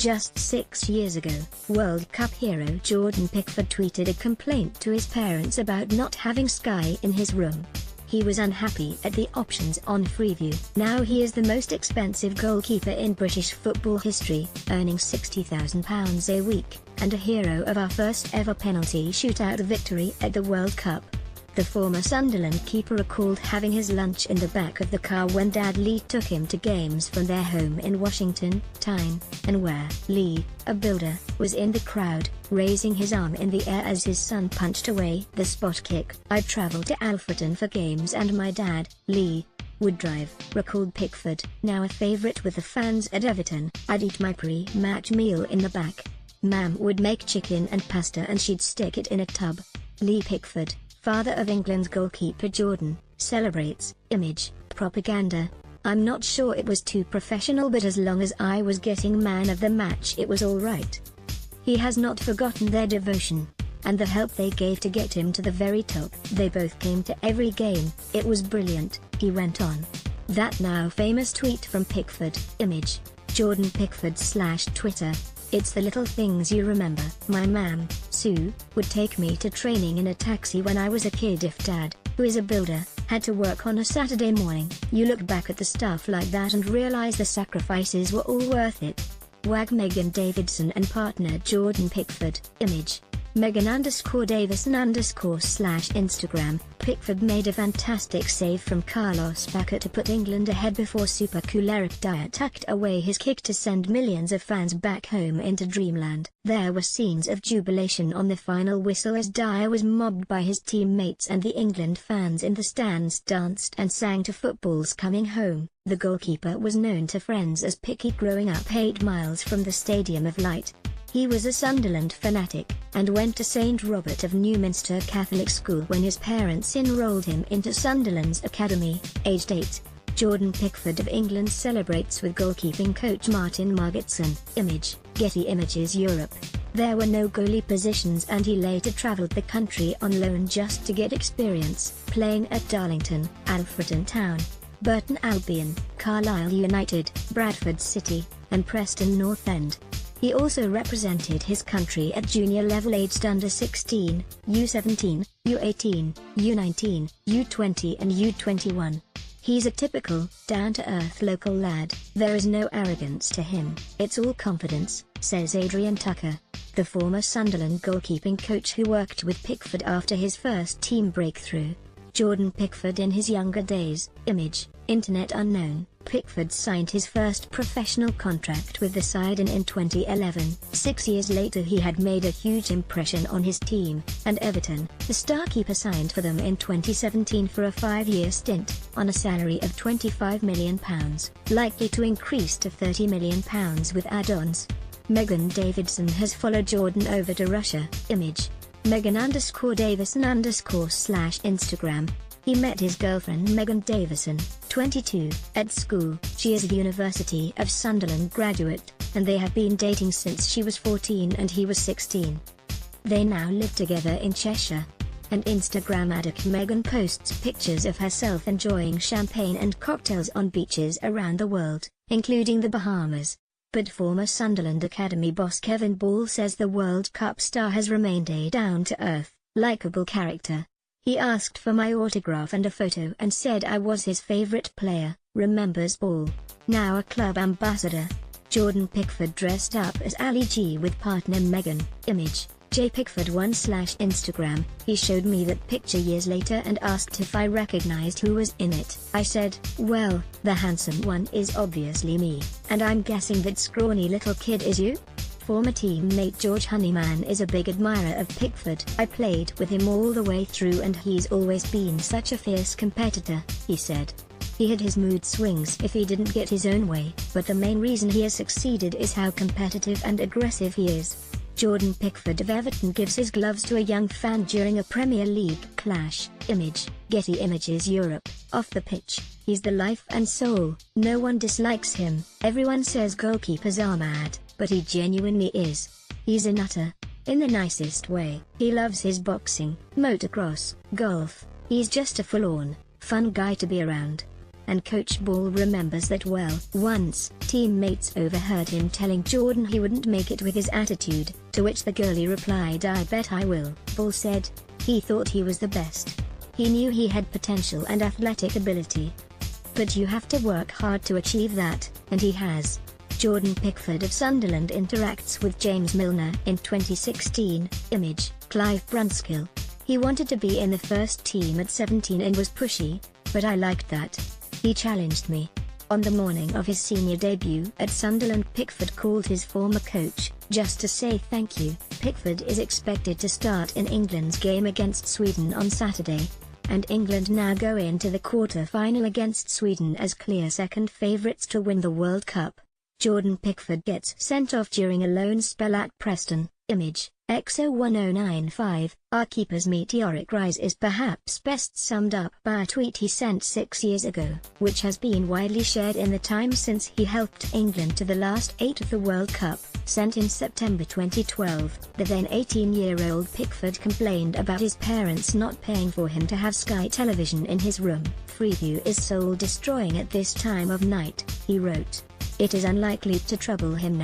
Just 6 years ago, World Cup hero Jordan Pickford tweeted a complaint to his parents about not having Sky in his room. He was unhappy at the options on Freeview. Now he is the most expensive goalkeeper in British football history, earning £60,000 a week, and a hero of our first ever penalty shootout victory at the World Cup. The former Sunderland keeper recalled having his lunch in the back of the car when Dad Lee took him to games from their home in Washington, Tyne, and where Lee, a builder, was in the crowd, raising his arm in the air as his son punched away the spot kick. "I'd travel to Alfreton for games and my dad, Lee, would drive," recalled Pickford. Now a favourite with the fans at Everton. "I'd eat my pre-match meal in the back. Mum would make chicken and pasta and she'd stick it in a tub." Lee Pickford, father of England's goalkeeper Jordan, celebrates image propaganda. "I'm not sure it was too professional, but as long as I was getting man of the match it was alright." He has not forgotten their devotion and the help they gave to get him to the very top. "They both came to every game, it was brilliant," he went on. That now famous tweet from Pickford, image Jordan Pickford /Twitter. "It's the little things you remember. My mum, Sue, would take me to training in a taxi when I was a kid if Dad, who is a builder, had to work on a Saturday morning. You look back at the stuff like that and realize the sacrifices were all worth it." Wag Megan Davidson and partner Jordan Pickford, image Megan_Davison_/Instagram. Pickford made a fantastic save from Carlos Bacca to put England ahead before super cool Eric Dyer tucked away his kick to send millions of fans back home into dreamland. There were scenes of jubilation on the final whistle as Dyer was mobbed by his teammates and the England fans in the stands danced and sang to "Football's Coming Home." The goalkeeper was known to friends as Picky growing up 8 miles from the Stadium of Light. He was a Sunderland fanatic, and went to St Robert of Newminster Catholic School when his parents enrolled him into Sunderland's academy, aged 8. Jordan Pickford of England celebrates with goalkeeping coach Martin Margetson, image Getty Images Europe. There were no goalie positions and he later travelled the country on loan just to get experience, playing at Darlington, Alfreton Town, Burton Albion, Carlisle United, Bradford City, and Preston North End. He also represented his country at junior level aged under 16, U17, U18, U19, U20 and U21. He's a typical, down-to-earth local lad. "There is no arrogance to him, it's all confidence," says Adrian Tucker, the former Sunderland goalkeeping coach who worked with Pickford after his first team breakthrough. Jordan Pickford in his younger days, image Internet unknown. Pickford signed his first professional contract with the side in 2011. 6 years later he had made a huge impression on his team, and Everton, the star keeper signed for them in 2017 for a 5-year stint, on a salary of £25 million, likely to increase to £30 million with add-ons. Megan Davidson has followed Jordan over to Russia, image Megan_Davison_/Instagram. He met his girlfriend Megan Davison, 22, at school. She is a University of Sunderland graduate, and they have been dating since she was 14 and he was 16. They now live together in Cheshire. An Instagram addict, Megan posts pictures of herself enjoying champagne and cocktails on beaches around the world, including the Bahamas. But former Sunderland Academy boss Kevin Ball says the World Cup star has remained a down-to-earth, likeable character. "He asked for my autograph and a photo and said I was his favorite player," remembers Ball. Now a club ambassador, Jordan Pickford dressed up as Ali G with partner Megan, image JPickford1/Instagram. "He showed me that picture years later and asked if I recognized who was in it. I said, well, the handsome one is obviously me, and I'm guessing that scrawny little kid is you?" Former teammate George Honeyman is a big admirer of Pickford. "I played with him all the way through and he's always been such a fierce competitor," he said. "He had his mood swings if he didn't get his own way, but the main reason he has succeeded is how competitive and aggressive he is." Jordan Pickford of Everton gives his gloves to a young fan during a Premier League clash, image Getty Images Europe. Off the pitch, he's the life and soul. No one dislikes him. Everyone says goalkeepers are mad, but he genuinely is. He's a nutter. In the nicest way. He loves his boxing, motocross, golf. He's just a full-on, fun guy to be around. and Coach Ball remembers that well. Once, teammates overheard him telling Jordan he wouldn't make it with his attitude, to which the goalie replied, "I bet I will." Ball said, "He thought he was the best. He knew he had potential and athletic ability. But you have to work hard to achieve that, and he has." Jordan Pickford of Sunderland interacts with James Milner in 2016. Image, Clive Brunskill. "He wanted to be in the first team at 17 and was pushy, but I liked that. He challenged me." On the morning of his senior debut at Sunderland, Pickford called his former coach, just to say thank you. Pickford is expected to start in England's game against Sweden on Saturday, and England now go into the quarter-final against Sweden as clear second favourites to win the World Cup. Jordan Pickford gets sent off during a loan spell at Preston. Image, XO1095. Our keeper's meteoric rise is perhaps best summed up by a tweet he sent 6 years ago, which has been widely shared in the time since he helped England to the last 8 of the World Cup. Sent in September 2012, the then 18-year-old Pickford complained about his parents not paying for him to have Sky television in his room. "Freeview is soul-destroying at this time of night," he wrote. "It is unlikely to trouble him